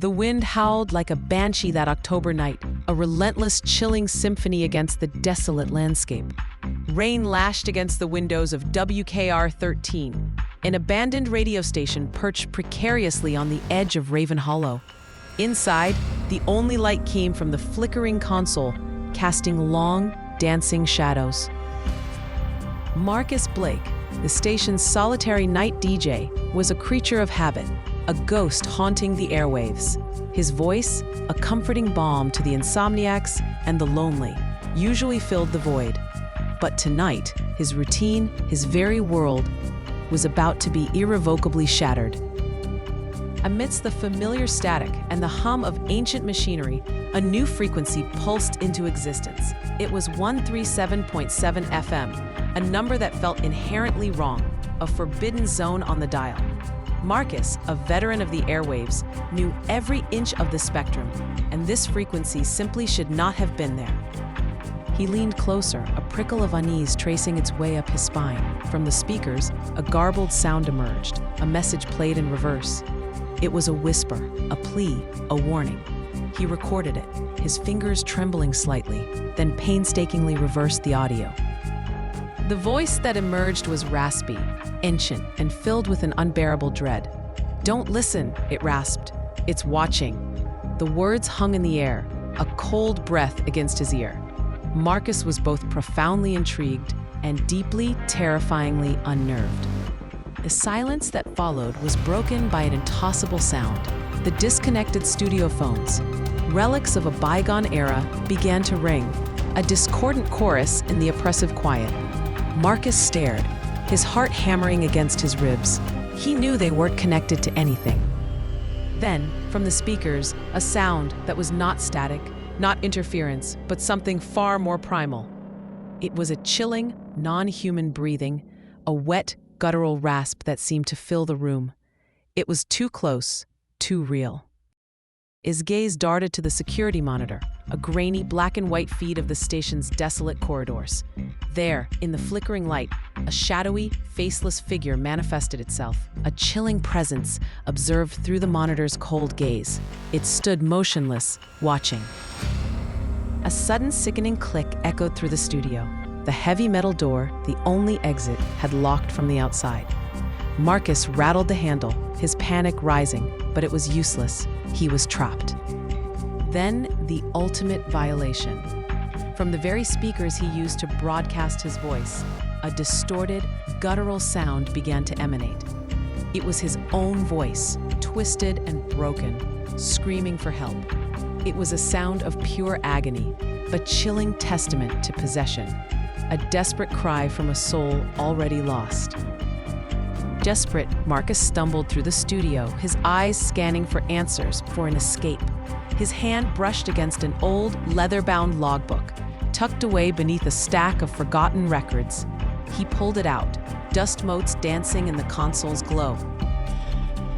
The wind howled like a banshee that October night, a relentless, chilling symphony against the desolate landscape. Rain lashed against the windows of WKR-13, an abandoned radio station perched precariously on the edge of Raven Hollow. Inside, the only light came from the flickering console, casting long, dancing shadows. Marcus Blake, the station's solitary night DJ, was a creature of habit, a ghost haunting the airwaves. His voice, a comforting balm to the insomniacs and the lonely, usually filled the void. But tonight, his routine, his very world, was about to be irrevocably shattered. Amidst the familiar static and the hum of ancient machinery, a new frequency pulsed into existence. It was 137.7 FM, a number that felt inherently wrong, a forbidden zone on the dial. Marcus, a veteran of the airwaves, knew every inch of the spectrum, and this frequency simply should not have been there. He leaned closer, a prickle of unease tracing its way up his spine. From the speakers, a garbled sound emerged, a message played in reverse. It was a whisper, a plea, a warning. He recorded it, his fingers trembling slightly, then painstakingly reversed the audio. The voice that emerged was raspy, ancient, and filled with an unbearable dread. "Don't listen," it rasped. "It's watching." The words hung in the air, a cold breath against his ear. Marcus was both profoundly intrigued and deeply, terrifyingly unnerved. The silence that followed was broken by an intossible sound. The disconnected studio phones, relics of a bygone era, began to ring, a discordant chorus in the oppressive quiet. Marcus stared, his heart hammering against his ribs. He knew they weren't connected to anything. Then, from the speakers, a sound that was not static, not interference, but something far more primal. It was a chilling, non-human breathing, a wet, guttural rasp that seemed to fill the room. It was too close, too real. His gaze darted to the security monitor, a grainy black and white feed of the station's desolate corridors. There, in the flickering light, a shadowy, faceless figure manifested itself, a chilling presence observed through the monitor's cold gaze. It stood motionless, watching. A sudden sickening click echoed through the studio. The heavy metal door, the only exit, had locked from the outside. Marcus rattled the handle, his panic rising, but it was useless. He was trapped. Then the ultimate violation. From the very speakers he used to broadcast his voice, a distorted, guttural sound began to emanate. It was his own voice, twisted and broken, screaming for help. It was a sound of pure agony, a chilling testament to possession, a desperate cry from a soul already lost. Desperate, Marcus stumbled through the studio, his eyes scanning for answers, for an escape. His hand brushed against an old, leather-bound logbook, tucked away beneath a stack of forgotten records. He pulled it out, dust motes dancing in the console's glow.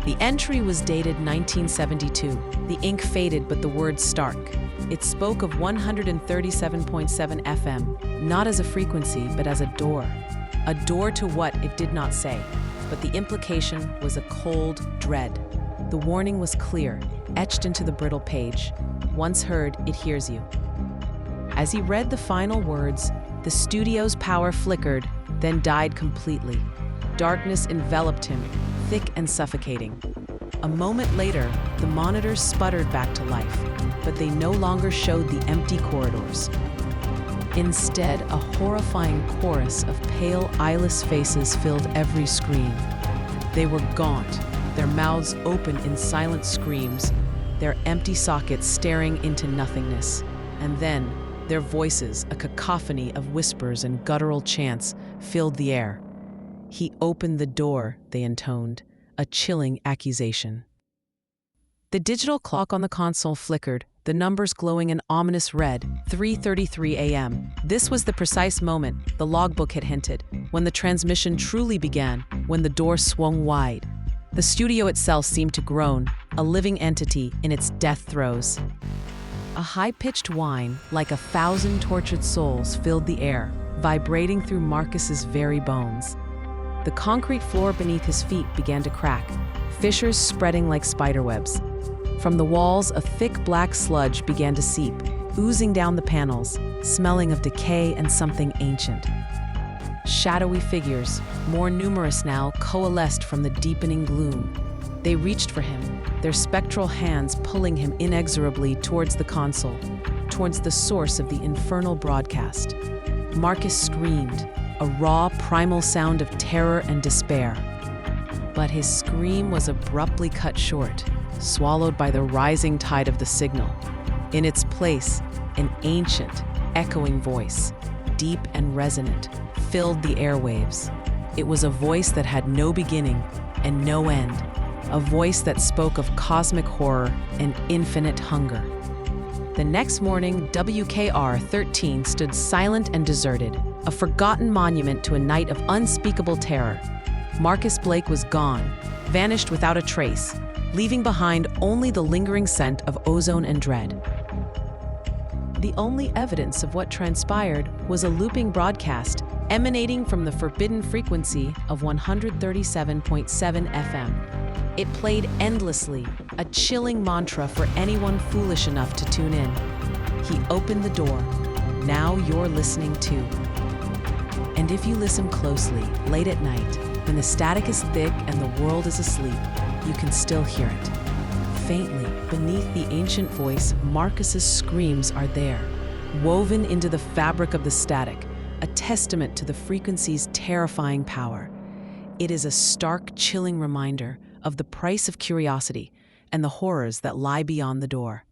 The entry was dated 1972. The ink faded, but the words stark. It spoke of 137.7 FM, not as a frequency, but as a door. A door to what, it did not say. But the implication was a cold dread. The warning was clear, etched into the brittle page. Once heard, it hears you. As he read the final words, the studio's power flickered, then died completely. Darkness enveloped him, thick and suffocating. A moment later, the monitors sputtered back to life, but they no longer showed the empty corridors. Instead, a horrifying chorus of pale, eyeless faces filled every screen. They were gaunt, their mouths open in silent screams, their empty sockets staring into nothingness. And then, their voices, a cacophony of whispers and guttural chants, filled the air. "He opened the door," they intoned, a chilling accusation. The digital clock on the console flickered, the numbers glowing an ominous red, 3:33 a.m. This was the precise moment, the logbook had hinted, when the transmission truly began, when the door swung wide. The studio itself seemed to groan, a living entity in its death throes. A high-pitched whine, like 1,000 tortured souls, filled the air, vibrating through Marcus's very bones. The concrete floor beneath his feet began to crack, fissures spreading like spiderwebs. From the walls, a thick black sludge began to seep, oozing down the panels, smelling of decay and something ancient. Shadowy figures, more numerous now, coalesced from the deepening gloom. They reached for him, their spectral hands pulling him inexorably towards the console, towards the source of the infernal broadcast. Marcus screamed, a raw, primal sound of terror and despair. But his scream was abruptly cut short, swallowed by the rising tide of the signal. In its place, an ancient, echoing voice, deep and resonant, filled the airwaves. It was a voice that had no beginning and no end, a voice that spoke of cosmic horror and infinite hunger. The next morning, WKR 13 stood silent and deserted, a forgotten monument to a night of unspeakable terror. Marcus Blake was gone, vanished without a trace, leaving behind only the lingering scent of ozone and dread. The only evidence of what transpired was a looping broadcast emanating from the forbidden frequency of 137.7 FM. It played endlessly, a chilling mantra for anyone foolish enough to tune in. He opened the door. Now you're listening too. And if you listen closely, late at night, when the static is thick and the world is asleep, you can still hear it. Faintly, beneath the ancient voice, Marcus's screams are there, woven into the fabric of the static, a testament to the frequency's terrifying power. It is a stark, chilling reminder of the price of curiosity and the horrors that lie beyond the door.